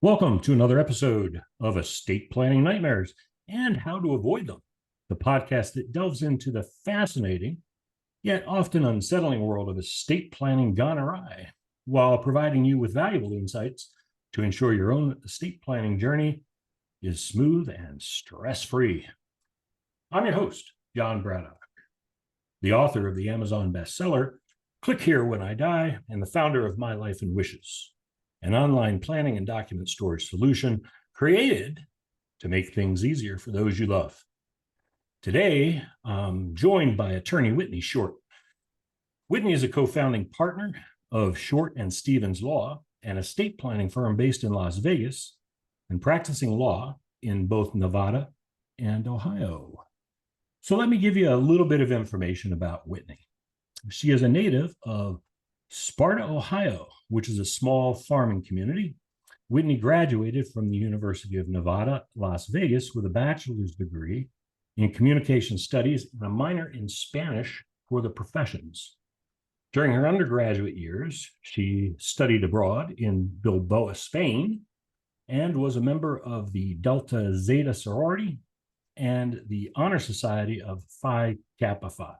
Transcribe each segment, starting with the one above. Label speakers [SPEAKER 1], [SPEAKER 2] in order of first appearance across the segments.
[SPEAKER 1] Welcome to another episode of Estate Planning Nightmares and How to Avoid Them, the podcast that delves into the fascinating yet often unsettling world of estate planning gone awry, while providing you with valuable insights to ensure your own estate planning journey is smooth and stress-free. I'm your host, John Braddock, the author of the Amazon bestseller, Click Here When I Die, and the founder of My Life and Wishes, an online planning and document storage solution created to make things easier for those you love. Today, I'm joined by attorney Whitney Short. Whitney is a co-founding partner of Short and Stevens Law, an estate planning firm based in Las Vegas and practicing law in both Nevada and Ohio. So let me give you a little bit of information about Whitney. She is a native of Sparta, Ohio, which is a small farming community. Whitney graduated from the University of Nevada, Las Vegas, with a bachelor's degree in communication studies and a minor in Spanish for the professions. During her undergraduate years, she studied abroad in Bilbao, Spain, and was a member of the Delta Zeta sorority and the Honor Society of Phi Kappa Phi.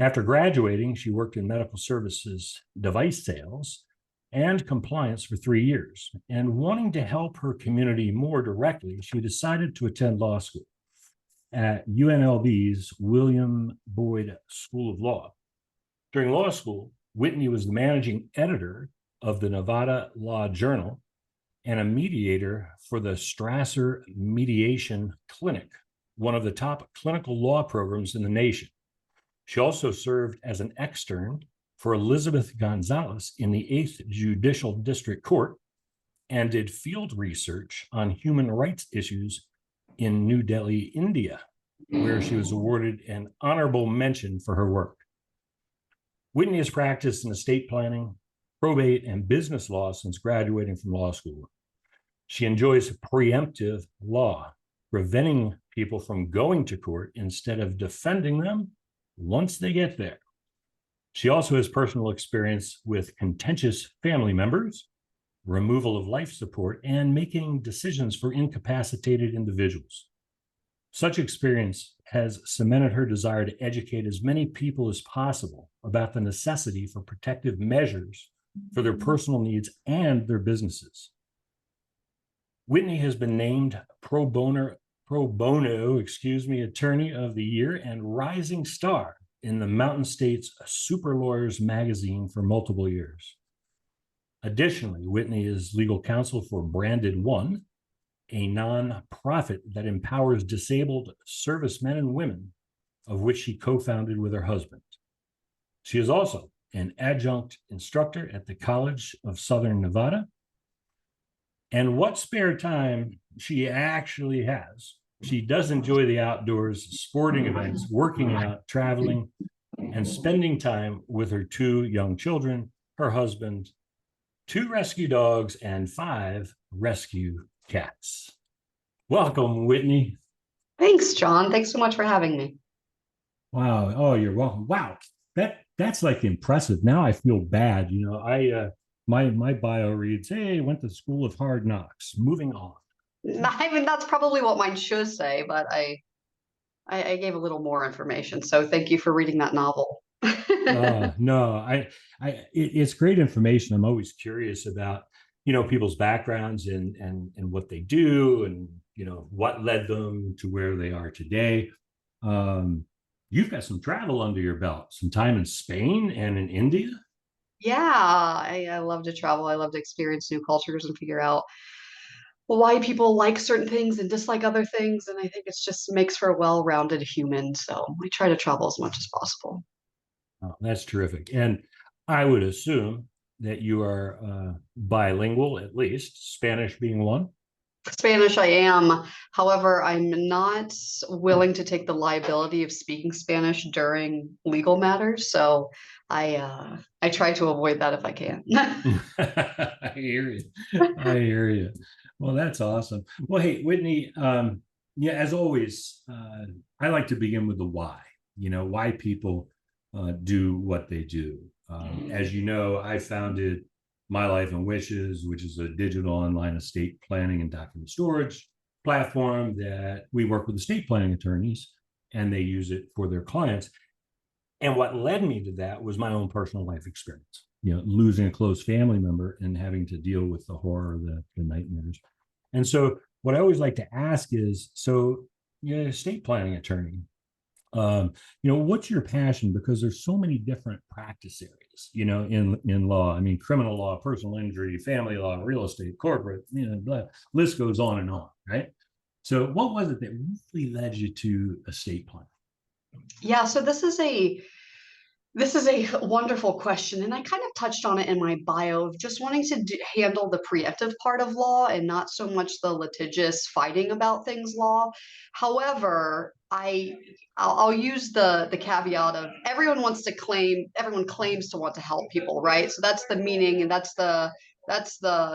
[SPEAKER 1] After graduating, she worked in medical services, device sales, and compliance for 3 years. And wanting to help her community more directly, she decided to attend law school at UNLV's William Boyd School of Law. During law school, Whitney was the managing editor of the Nevada Law Journal and a mediator for the Strasser Mediation Clinic, one of the top clinical law programs in the nation. She also served as an extern for Elizabeth Gonzalez in the 8th Judicial District Court and did field research on human rights issues in New Delhi, India, where she was awarded an honorable mention for her work. Whitney has practiced in estate planning, probate, and business law since graduating from law school. She enjoys preemptive law, preventing people from going to court instead of defending them once they get there. She also has personal experience with contentious family members, removal of life support, and making decisions for incapacitated individuals. Such experience has cemented her desire to educate as many people as possible about the necessity for protective measures for their personal needs and their businesses. Whitney has been named pro bono Attorney of the Year and Rising Star in the Mountain States Super Lawyers magazine for multiple years. Additionally, Whitney is legal counsel for Branded One, a nonprofit that empowers disabled servicemen and women, of which she co-founded with her husband. She is also an adjunct instructor at the College of Southern Nevada. And what spare time she actually has, she does enjoy the outdoors, sporting events, working out, traveling, and spending time with her 2 young children, her husband, 2 rescue dogs, and 5 rescue cats. Welcome, Whitney.
[SPEAKER 2] Thanks, John. Thanks so much for having me.
[SPEAKER 1] Wow. Oh, you're welcome. Wow. That's like impressive. Now I feel bad. You know, my bio reads, hey, went to School of Hard Knocks. Moving on.
[SPEAKER 2] I mean, that's probably what mine should say, but I gave a little more information. So thank you for reading that novel.
[SPEAKER 1] No, it's great information. I'm always curious about, people's backgrounds and what they do and, what led them to where they are today. You've got some travel under your belt, some time in Spain and in India.
[SPEAKER 2] Yeah, I love to travel. I love to experience new cultures and figure out why people like certain things and dislike other things. And I think it's just makes for a well-rounded human. So I try to travel as much as possible.
[SPEAKER 1] Oh, that's terrific. And I would assume that you are bilingual, at least, Spanish being one.
[SPEAKER 2] Spanish, I am. However, I'm not willing to take the liability of speaking Spanish during legal matters. So I try to avoid that if I can.
[SPEAKER 1] I hear you. I hear you. Well, that's awesome. Well, hey, Whitney, yeah, as always, I like to begin with the why, why people do what they do. As you know, I founded My Life and Wishes, which is a digital online estate planning and document storage platform that we work with estate planning attorneys, and they use it for their clients. And what led me to that was my own personal life experience, losing a close family member and having to deal with the horror, the nightmares. And so what I always like to ask is, so you're an estate planning attorney. What's your passion? Because there's so many different practice areas, in law. I mean, criminal law, personal injury, family law, real estate, corporate, the list goes on, right? So what was it that really led you to estate planning?
[SPEAKER 2] Yeah, so this is a wonderful question, and I kind of touched on it in my bio of just wanting to handle the preemptive part of law and not so much the litigious fighting about things law. However, I'll use the caveat of everyone claims to want to help people, right? So that's the meaning, and that's the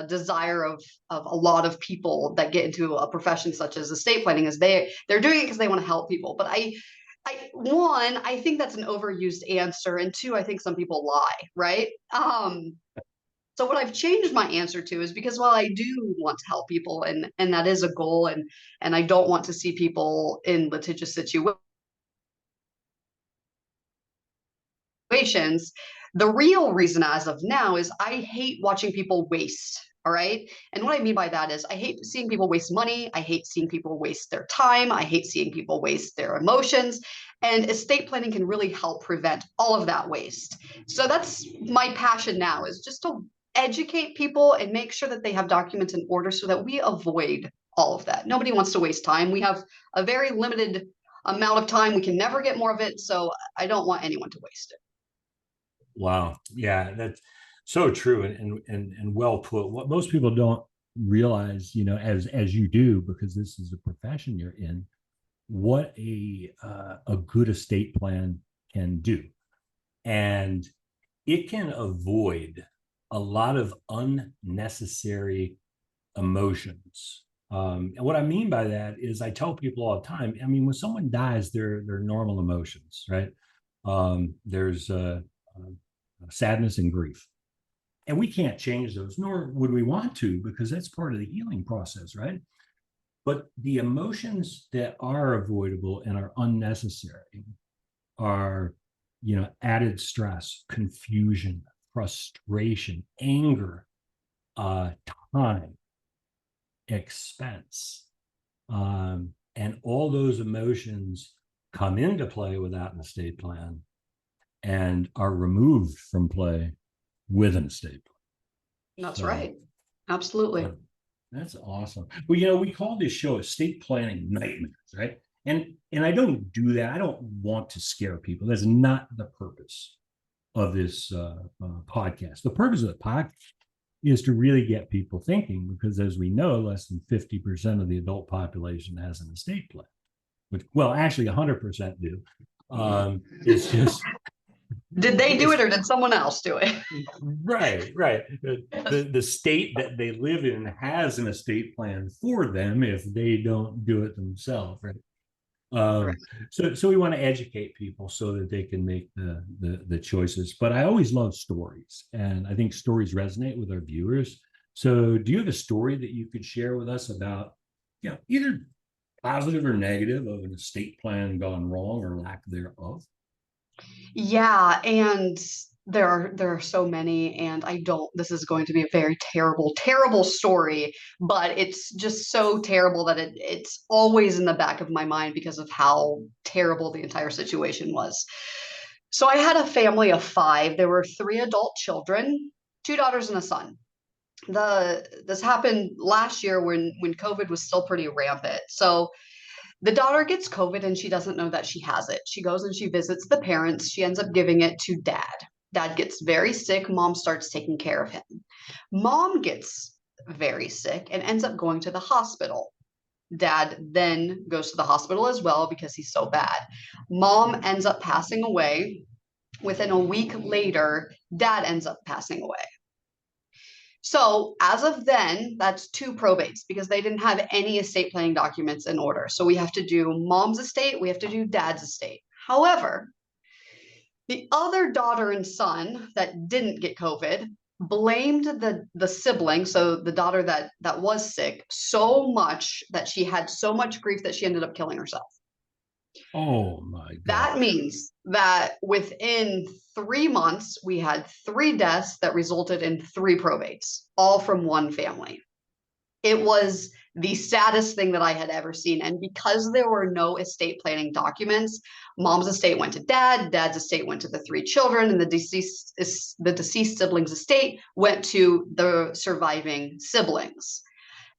[SPEAKER 2] desire of a lot of people that get into a profession such as estate planning, is they're doing it because they want to help people. But I think that's an overused answer, and two, I think some people lie, right? So what I've changed my answer to is, because while I do want to help people, and that is a goal, and I don't want to see people in litigious situations, the real reason as of now is I hate watching people waste. All right. And what I mean by that is I hate seeing people waste money. I hate seeing people waste their time. I hate seeing people waste their emotions. And estate planning can really help prevent all of that waste. So that's my passion now, is just to educate people and make sure that they have documents in order so that we avoid all of that. Nobody wants to waste time. We have a very limited amount of time. We can never get more of it. So I don't want anyone to waste it.
[SPEAKER 1] Wow. Yeah, that's so true, and well put. What most people don't realize, as you do, because this is a profession you're in, what a good estate plan can do. And it can avoid a lot of unnecessary emotions. And what I mean by that is, I tell people all the time, I mean, when someone dies, they're normal emotions, right? There's sadness and grief. And we can't change those, nor would we want to, because that's part of the healing process, right? But the emotions that are avoidable and are unnecessary are, added stress, confusion, frustration, anger, time, expense. And all those emotions come into play without an estate plan and are removed from play with an estate plan.
[SPEAKER 2] That's
[SPEAKER 1] So
[SPEAKER 2] right. Absolutely.
[SPEAKER 1] that's awesome. Well, we call this show estate planning nightmares, right? And I don't do that. I don't want to scare people. That's not the purpose of this podcast. The purpose of the podcast is to really get people thinking, because as we know, less than 50% of the adult population has an estate plan, which, well, actually 100% do. It's just
[SPEAKER 2] Did they do it, or did someone else do it?
[SPEAKER 1] right. The state that they live in has an estate plan for them if they don't do it themselves, right?
[SPEAKER 2] Right.
[SPEAKER 1] So we want to educate people so that they can make the choices. But I always love stories, and I think stories resonate with our viewers. So do you have a story that you could share with us about, either positive or negative, of an estate plan gone wrong or lack thereof?
[SPEAKER 2] Yeah, and there are so many, and I don't this is going to be a very terrible, terrible story, but it's just so terrible that it's always in the back of my mind because of how terrible the entire situation was. So I had a family of five. There were three adult children, two daughters and a son. This happened last year when COVID was still pretty rampant. So the daughter gets COVID and she doesn't know that she has it. She goes and she visits the parents. She ends up giving it to dad. Dad gets very sick. Mom starts taking care of him. Mom gets very sick and ends up going to the hospital. Dad then goes to the hospital as well because he's so bad. Mom ends up passing away. Within a week later, dad ends up passing away. So as of then, that's two probates because they didn't have any estate planning documents in order. So we have to do mom's estate, we have to do dad's estate. However, the other daughter and son that didn't get COVID, blamed the sibling, so the daughter that was sick, so much that she had so much grief that she ended up killing herself.
[SPEAKER 1] Oh my
[SPEAKER 2] That
[SPEAKER 1] gosh.
[SPEAKER 2] means that within 3 months, we had three deaths that resulted in three probates, all from one family. It was the saddest thing that I had ever seen. And because there were no estate planning documents, mom's estate went to dad, dad's estate went to the three children, and the deceased siblings' estate went to the surviving siblings.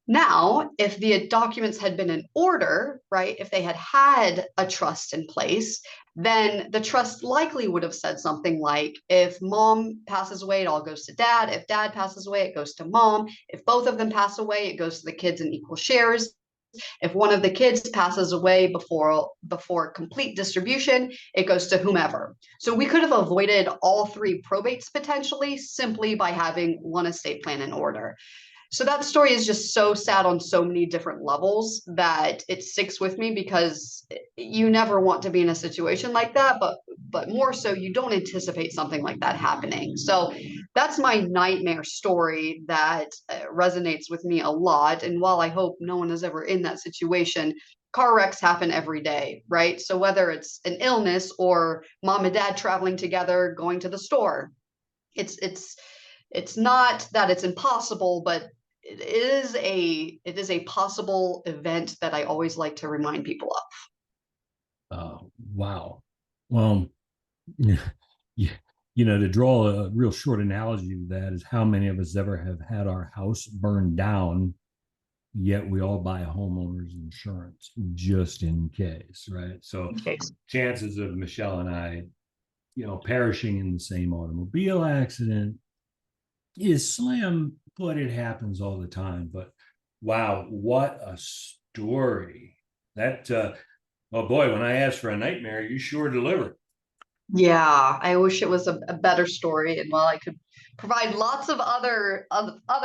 [SPEAKER 2] Now, if the documents had been in order, right, if they had had a trust in place, then the trust likely would have said something like, if mom passes away, it all goes to dad. If dad passes away, it goes to mom. If both of them pass away, it goes to the kids in equal shares. If one of the kids passes away before complete distribution, it goes to whomever. So we could have avoided all three probates potentially simply by having one estate plan in order. So that story is just so sad on so many different levels that it sticks with me, because you never want to be in a situation like that, but more so you don't anticipate something like that happening. So that's my nightmare story that resonates with me a lot. And while I hope no one is ever in that situation, car wrecks happen every day, right? So whether it's an illness or mom and dad traveling together, going to the store, it's it's not that it's impossible, but it is a possible event that I always like to remind people of.
[SPEAKER 1] Wow. Well, yeah, yeah, to draw a real short analogy to that is how many of us ever have had our house burned down, yet we all buy homeowners insurance just in case, right? So
[SPEAKER 2] Okay.
[SPEAKER 1] chances of Michelle and I, perishing in the same automobile accident is slim, but it happens all the time. But wow, what a story. That oh boy, when I asked for a nightmare, you sure delivered.
[SPEAKER 2] Yeah, I wish it was a better story. And while I could provide lots of other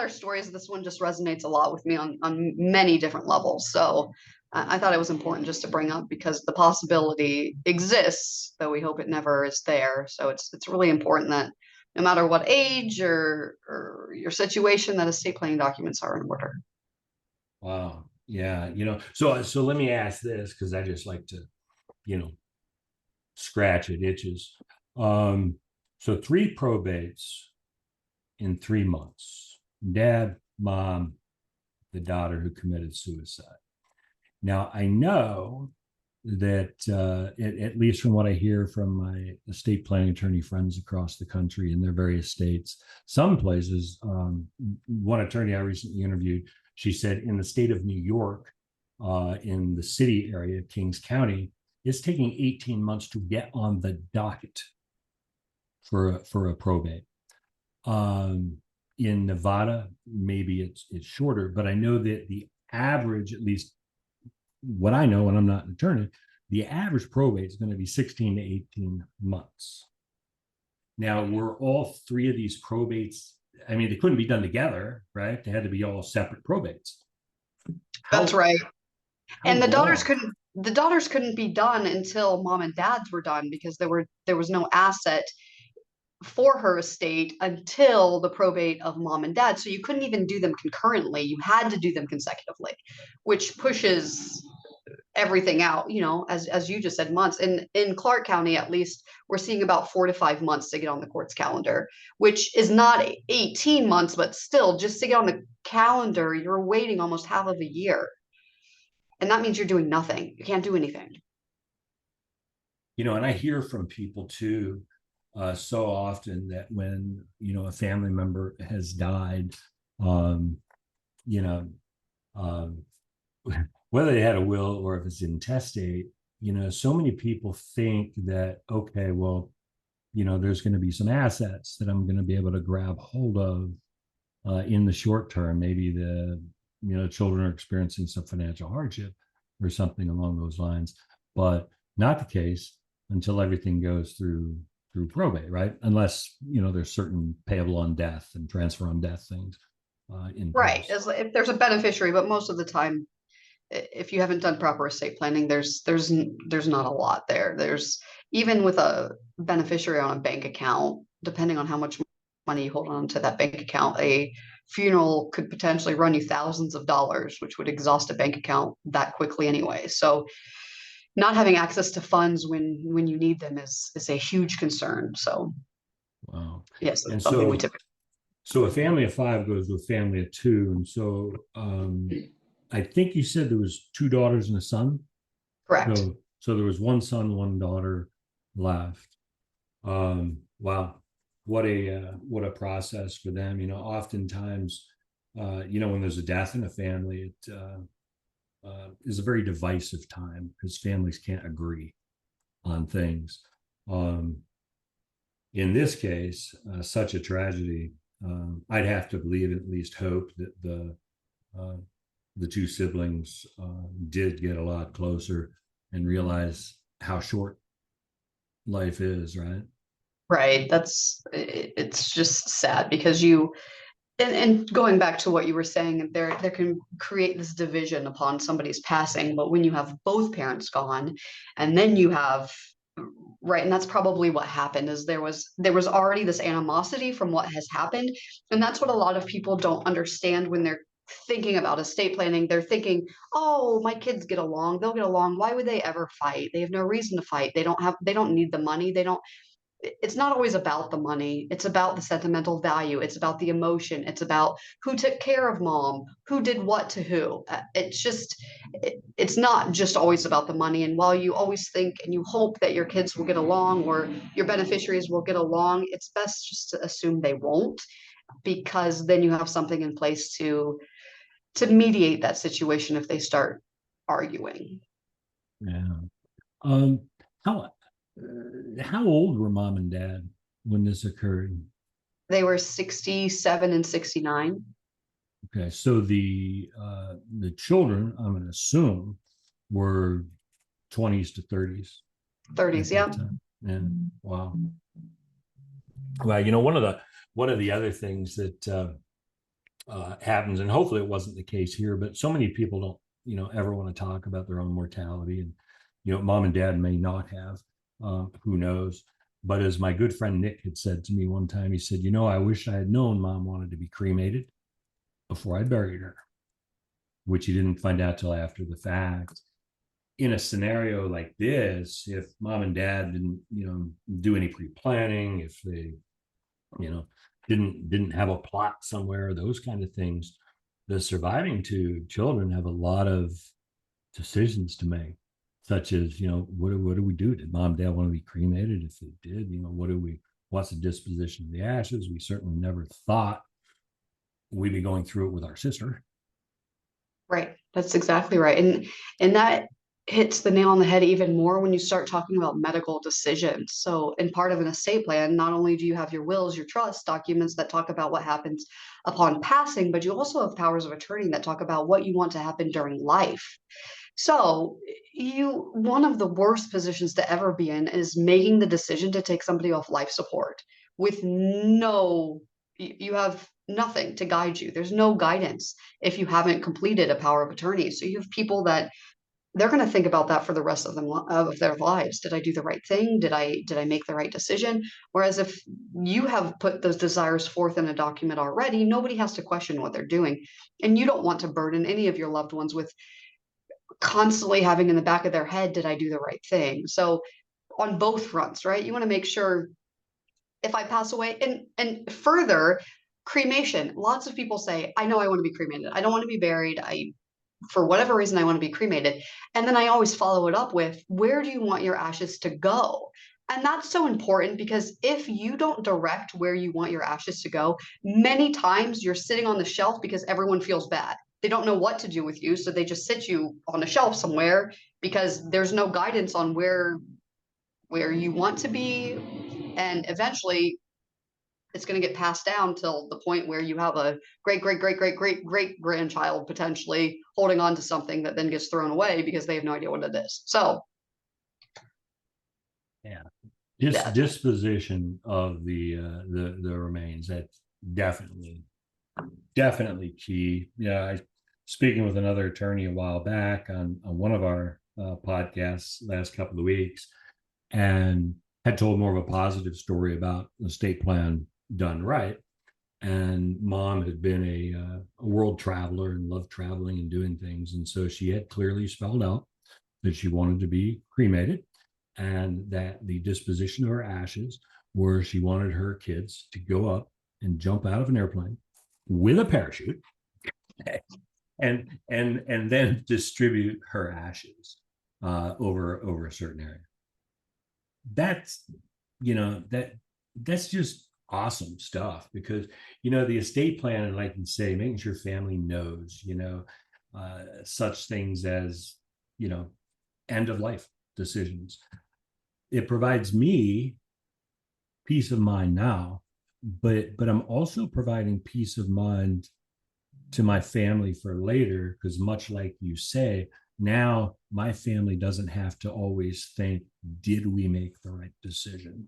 [SPEAKER 2] stories, this one just resonates a lot with me on many different levels. So I thought it was important just to bring up, because the possibility exists, though we hope it never is there. So it's really important that no matter what age or your situation, that estate planning documents are in order.
[SPEAKER 1] Wow. Yeah, so let me ask this because I just like to, you know, scratch it itches. Um, so three probates in 3 months. Dad, mom, the daughter who committed suicide. Now I know that at least from what I hear from my estate planning attorney friends across the country in their various states, some places, one attorney I recently interviewed, she said in the state of New York, in the city area, Kings County, it's taking 18 months to get on the docket for a probate. In Nevada, maybe it's shorter, but I know that the average, at least what I know, and I'm not an attorney, the average probate is going to be 16 to 18 months. Now, were all three of these probates, I mean, they couldn't be done together, right? They had to be all separate probates.
[SPEAKER 2] That's
[SPEAKER 1] How
[SPEAKER 2] right.
[SPEAKER 1] how
[SPEAKER 2] And
[SPEAKER 1] long?
[SPEAKER 2] the daughters couldn't be done until mom and dad's were done, because there was no asset for her estate until the probate of mom and dad. So you couldn't even do them concurrently. You had to do them consecutively, which pushes everything out, as you just said, months. In Clark County, at least, we're seeing about 4 to 5 months to get on the court's calendar, which is not 18 months, but still, just to get on the calendar, you're waiting almost half of a year. And that means you're doing nothing. You can't do anything.
[SPEAKER 1] And I hear from people too, so often that when, a family member has died, um, you know, um, whether they had a will or if it's intestate, so many people think that, okay, well, there's going to be some assets that I'm going to be able to grab hold of in the short term. Maybe the, children are experiencing some financial hardship or something along those lines, but not the case until everything goes through probate, right? Unless, there's certain payable on death and transfer on death things in
[SPEAKER 2] Right.
[SPEAKER 1] place.
[SPEAKER 2] If there's a beneficiary, but most of the time, if you haven't done proper estate planning, there's not a lot there. There's, even with a beneficiary on a bank account, depending on how much money you hold on to that bank account. A funeral could potentially run you thousands of dollars, which would exhaust a bank account that quickly anyway. So not having access to funds when you need them is a huge concern. So
[SPEAKER 1] Wow.
[SPEAKER 2] yes,
[SPEAKER 1] And
[SPEAKER 2] it's something we typically.
[SPEAKER 1] so a family of five goes to a family of two. And so I think you said there was two daughters and a son.
[SPEAKER 2] Correct.
[SPEAKER 1] So there was one son, one daughter left. Wow, what a process for them. Oftentimes, when there's a death in a family, it is a very divisive time because families can't agree on things. Um, in this case, such a tragedy, I'd have to believe and at least hope that the two siblings did get a lot closer and realize how short life is, right?
[SPEAKER 2] Right. It's just sad because and going back to what you were saying, there can create this division upon somebody's passing, but when you have both parents gone, and then you have right, and that's probably what happened is there was already this animosity from what has happened, and that's what a lot of people don't understand when they're thinking about estate planning. They're thinking, oh, my kids get along, they'll get along, why would they ever fight? They have no reason to fight. They don't need the money. They don't It's not always about the money. It's about the sentimental value. It's about the emotion. It's about who took care of mom, who did what to who. It's not just always about the money. And while you always think and you hope that your kids will get along or your beneficiaries will get along, it's best just to assume they won't, because then you have something in place to mediate that situation if they start arguing.
[SPEAKER 1] Yeah. Um, how how old were mom and dad when this occurred?
[SPEAKER 2] They were 67 and 69.
[SPEAKER 1] Okay, so the children, I'm going to assume, were 20s to 30s at
[SPEAKER 2] 30s,
[SPEAKER 1] that
[SPEAKER 2] yeah.
[SPEAKER 1] time. And wow. Well, one of the other things that happens, and hopefully it wasn't the case here, but so many people don't, ever want to talk about their own mortality, and mom and dad may not have. Who knows? But as my good friend Nick had said to me one time, he said, I wish I had known mom wanted to be cremated before I buried her, which he didn't find out till after the fact. In a scenario like this, if mom and dad didn't, do any pre-planning, if they, you know, didn't have a plot somewhere, those kind of things, the surviving two children have a lot of decisions to make, such as, what do we do? Did mom and dad want to be cremated? If they did, what's the disposition of the ashes? We certainly never thought we'd be going through it with our sister.
[SPEAKER 2] Right. That's exactly right. And that hits the nail on the head even more when you start talking about medical decisions. So, in part of an estate plan, not only do you have your wills, your trust documents that talk about what happens upon passing, but you also have powers of attorney that talk about what you want to happen during life. So, one of the worst positions to ever be in is making the decision to take somebody off life support with you have nothing to guide you. There's no guidance if you haven't completed a power of attorney. So you have people that they're going to think about that for the rest of their lives. Did I do the right thing? Did I make the right decision? Whereas if you have put those desires forth in a document already, nobody has to question what they're doing. And you don't want to burden any of your loved ones with constantly having in the back of their head, did I do the right thing? So on both fronts, right? You want to make sure if I pass away, and further, cremation. Lots of people say, I know I want to be cremated. I don't want to be buried. For whatever reason, I want to be cremated. And then I always follow it up with, where do you want your ashes to go? And that's so important because if you don't direct where you want your ashes to go, many times you're sitting on the shelf because everyone feels bad. They don't know what to do with you. So they just sit you on a shelf somewhere because there's no guidance on where you want to be. And eventually it's going to get passed down till the point where you have a great, great, great, great, great, great grandchild potentially holding on to something that then gets thrown away because they have no idea what it is. So,
[SPEAKER 1] Yeah,
[SPEAKER 2] yeah,
[SPEAKER 1] disposition of the remains, that's definitely key. Yeah, speaking with another attorney a while back on one of our podcasts last couple of weeks, and had told more of a positive story about the estate plan done right. And mom had been a world traveler and loved traveling and doing things. And so she had clearly spelled out that she wanted to be cremated and that the disposition of her ashes were she wanted her kids to go up and jump out of an airplane with a parachute and then distribute her ashes over a certain area. That's that's just awesome stuff because the estate plan, like you say, making sure family knows such things as end of life decisions. It provides me peace of mind now, but I'm also providing peace of mind to my family for later because much like you say, now my family doesn't have to always think, did we make the right decision?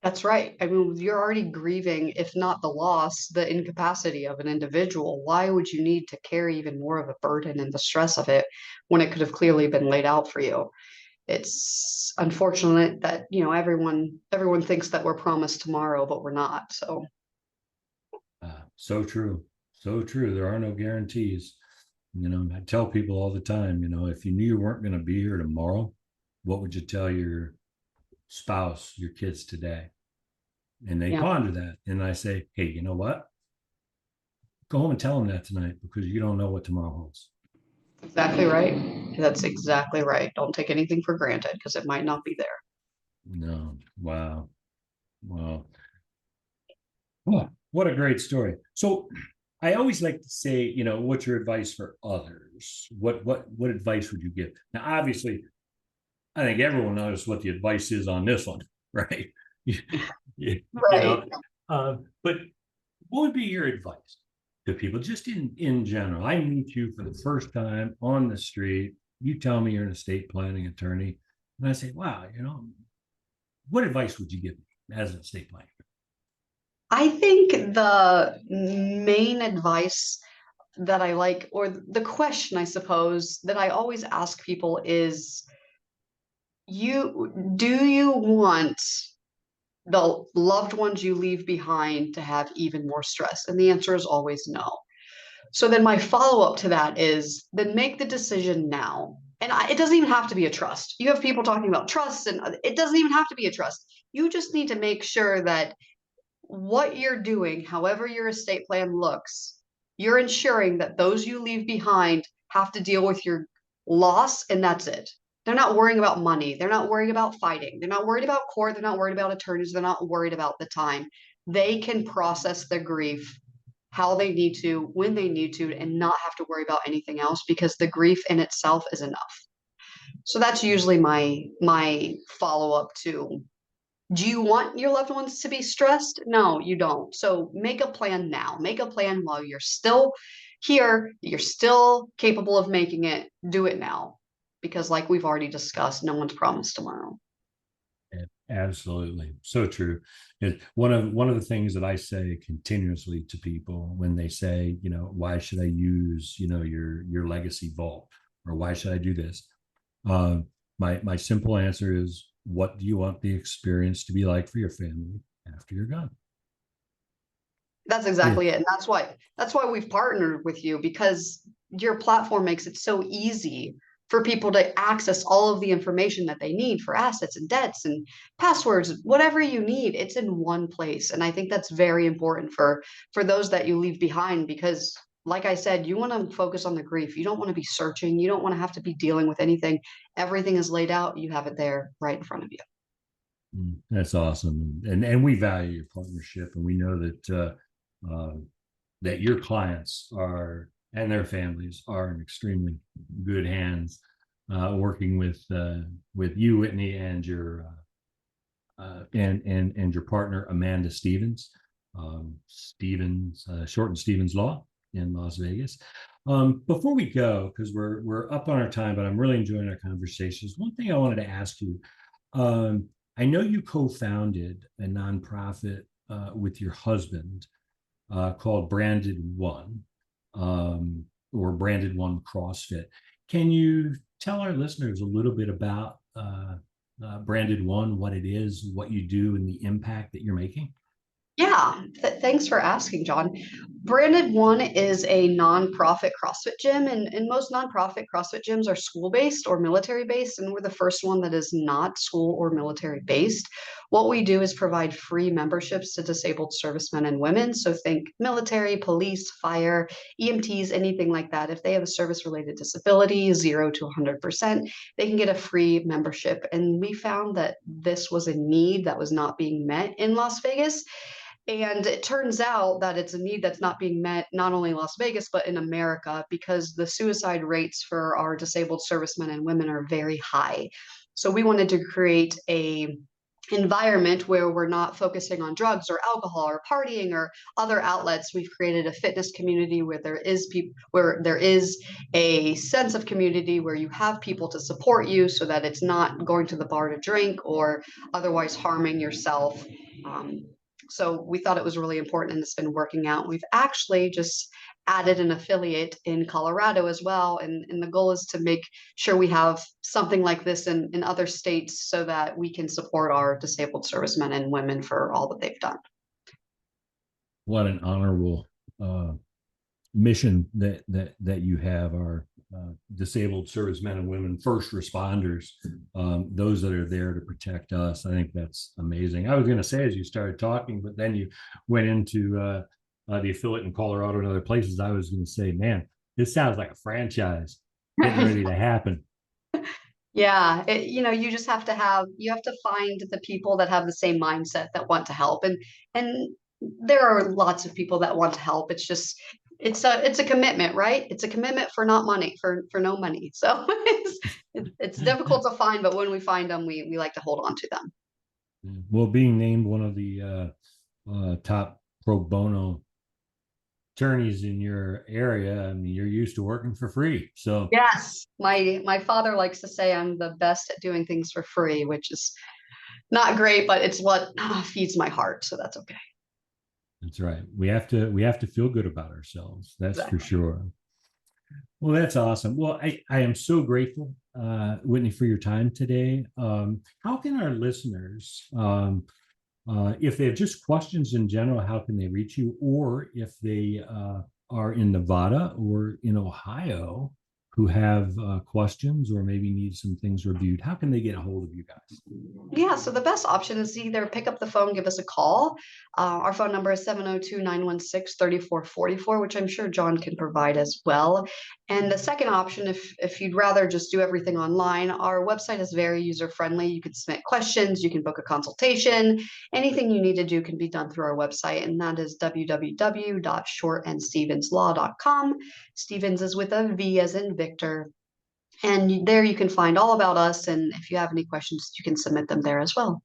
[SPEAKER 2] That's right. I mean, you're already grieving, if not the loss, the incapacity of an individual. Why would you need to carry even more of a burden and the stress of it when it could have clearly been laid out for you? It's unfortunate that, everyone thinks that we're promised tomorrow, but we're not. So
[SPEAKER 1] So true. So true. There are no guarantees. I tell people all the time, if you knew you weren't going to be here tomorrow, what would you tell your spouse, your kids today? And they
[SPEAKER 2] yeah,
[SPEAKER 1] ponder that. And I say, hey, you know what? Go home and tell them that tonight because you don't know what tomorrow holds.
[SPEAKER 2] exactly right. That's exactly right. Don't take anything for granted because it might not be there.
[SPEAKER 1] No. Wow. Wow. Oh, what a great story. So I always like to say, what's your advice for others? What advice would you give? Now, obviously, I think everyone knows what the advice is on this one, right? you, you
[SPEAKER 2] Right.
[SPEAKER 1] know, but what would be your advice to people just in general? I meet you for the first time on the street. You tell me you're an estate planning attorney, and I say, wow, what advice would you give me as an estate planner?
[SPEAKER 2] I think the main advice that I like, or the question, I suppose, that I always ask people is, do you want the loved ones you leave behind to have even more stress? And the answer is always no. So then my follow-up to that is then make the decision now. And it doesn't even have to be a trust. You have people talking about trust, and it doesn't even have to be a trust. You just need to make sure that what you're doing, however your estate plan looks, you're ensuring that those you leave behind have to deal with your loss, and that's it. They're not worrying about money. They're not worried about fighting. They're not worried about court. They're not worried about attorneys. They're not worried about the time. They can process their grief how they need to, when they need to, and not have to worry about anything else because the grief in itself is enough. So that's usually my follow up to, do you want your loved ones to be stressed? No, you don't. So make a plan now. Make a plan while you're still here, you're still capable of making it. Do it now. Because, like we've already discussed, no one's promised tomorrow.
[SPEAKER 1] Yeah, absolutely, so true. One of the things that I say continuously to people when they say, why should I use, your legacy vault, or why should I do this? Uh, my simple answer is, what do you want the experience to be like for your family after you're gone?
[SPEAKER 2] That's
[SPEAKER 1] Yeah.
[SPEAKER 2] exactly it. And that's why we've partnered with you because your platform makes it so easy for people to access all of the information that they need for assets and debts and passwords, whatever you need, it's in one place. And I think that's very important for those that you leave behind because like I said, you want to focus on the grief. You don't want to be searching. You don't want to have to be dealing with anything. Everything is laid out. You have it there right in front of you.
[SPEAKER 1] That's awesome, and we value your partnership, and we know that your clients are and their families are in extremely good hands, working with you, Whitney, and your partner Amanda Stevens, Short and Stevens Law in Las Vegas. Before we go, because we're up on our time, but I'm really enjoying our conversations. One thing I wanted to ask you. I know you co-founded a nonprofit with your husband called Branded One, or Branded One CrossFit. Can you tell our listeners a little bit about Branded One, what it is, what you do, and the impact that you're making?
[SPEAKER 2] Yeah, thanks for asking, John. Branded One is a nonprofit CrossFit gym, and most nonprofit CrossFit gyms are school based or military based, and we're the first one that is not school or military based. What we do is provide free memberships to disabled servicemen and women. So think military, police, fire, EMTs, anything like that. If they have a service related disability, 0 to 100%, they can get a free membership. And we found that this was a need that was not being met in Las Vegas. And it turns out that it's a need that's not being met not only in Las Vegas, but in America because the suicide rates for our disabled servicemen and women are very high. So we wanted to create a environment where we're not focusing on drugs or alcohol or partying or other outlets. We've created a fitness community where there is a sense of community where you have people to support you so that it's not going to the bar to drink or otherwise harming yourself. um, so we thought it was really important, and it's been working out. We've actually just added an affiliate in Colorado as well, and the goal is to make sure we have something like this in other states so that we can support our disabled servicemen and women for all that they've done.
[SPEAKER 1] What an honorable mission that you have. Our disabled servicemen and women, first responders, those that are there to protect us. I think that's amazing. I was going to say as you started talking, but then you went into the affiliate in Colorado and other places. I was going to say, man, this sounds like a franchise getting ready to happen.
[SPEAKER 2] Yeah, you just you have to find the people that have the same mindset that want to help, and there are lots of people that want to help. It's just it's a commitment, right? It's a commitment for not money for no money. So it's difficult to find, but when we find them, we like to hold on to them.
[SPEAKER 1] Well, being named one of the top pro bono attorneys in your area, I mean, you're used to working for free. So
[SPEAKER 2] Yes, my father likes to say I'm the best at doing things for free, which is not great, but it's what feeds my heart, so that's okay.
[SPEAKER 1] that's right. We have to feel good about ourselves. That's for
[SPEAKER 2] Exactly.
[SPEAKER 1] sure. Well, that's awesome. Well, I am so grateful, Whitney, for your time today. How can our listeners, if they have just questions in general, how can they reach you? Or if they are in Nevada or in Ohio who have questions or maybe need some things reviewed, how can they get a hold of you guys?
[SPEAKER 2] Yeah, so the best option is to either pick up the phone, give us a call. Our phone number is 702-916-3444, which I'm sure John can provide as well. And the second option, if you'd rather just do everything online, our website is very user-friendly. You can submit questions, you can book a consultation. Anything you need to do can be done through our website, and that is www.shortandstevenslaw.com. Stevens is with a V as in Victor. And there you can find all about us. And if you have any questions, you can submit them there as well.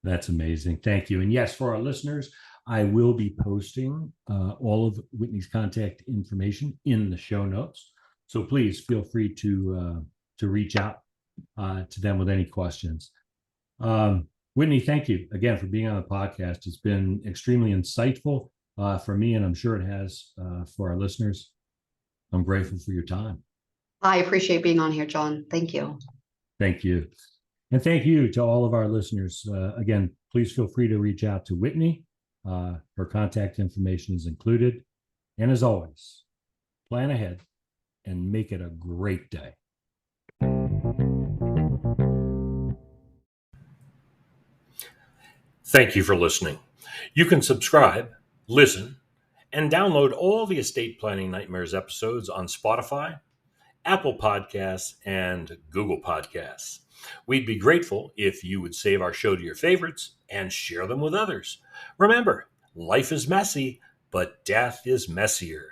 [SPEAKER 1] That's amazing. Thank you. And yes, for our listeners, I will be posting all of Whitney's contact information in the show notes. So please feel free to reach out to them with any questions. Whitney, thank you again for being on the podcast. It's been extremely insightful for me, and I'm sure it has for our listeners. I'm grateful for your time.
[SPEAKER 2] I appreciate being on here, John. Thank you.
[SPEAKER 1] Thank you. And thank you to all of our listeners. Again, please feel free to reach out to Whitney. Her contact information is included. And as always, plan ahead and make it a great day. Thank you for listening. You can subscribe, listen, and download all the Estate Planning Nightmares episodes on Spotify, Apple Podcasts, and Google Podcasts. We'd be grateful if you would save our show to your favorites and share them with others. Remember, life is messy, but death is messier.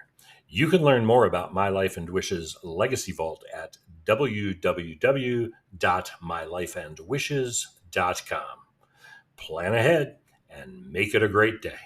[SPEAKER 1] You can learn more about My Life and Wishes Legacy Vault at www.mylifeandwishes.com. Plan ahead and make it a great day.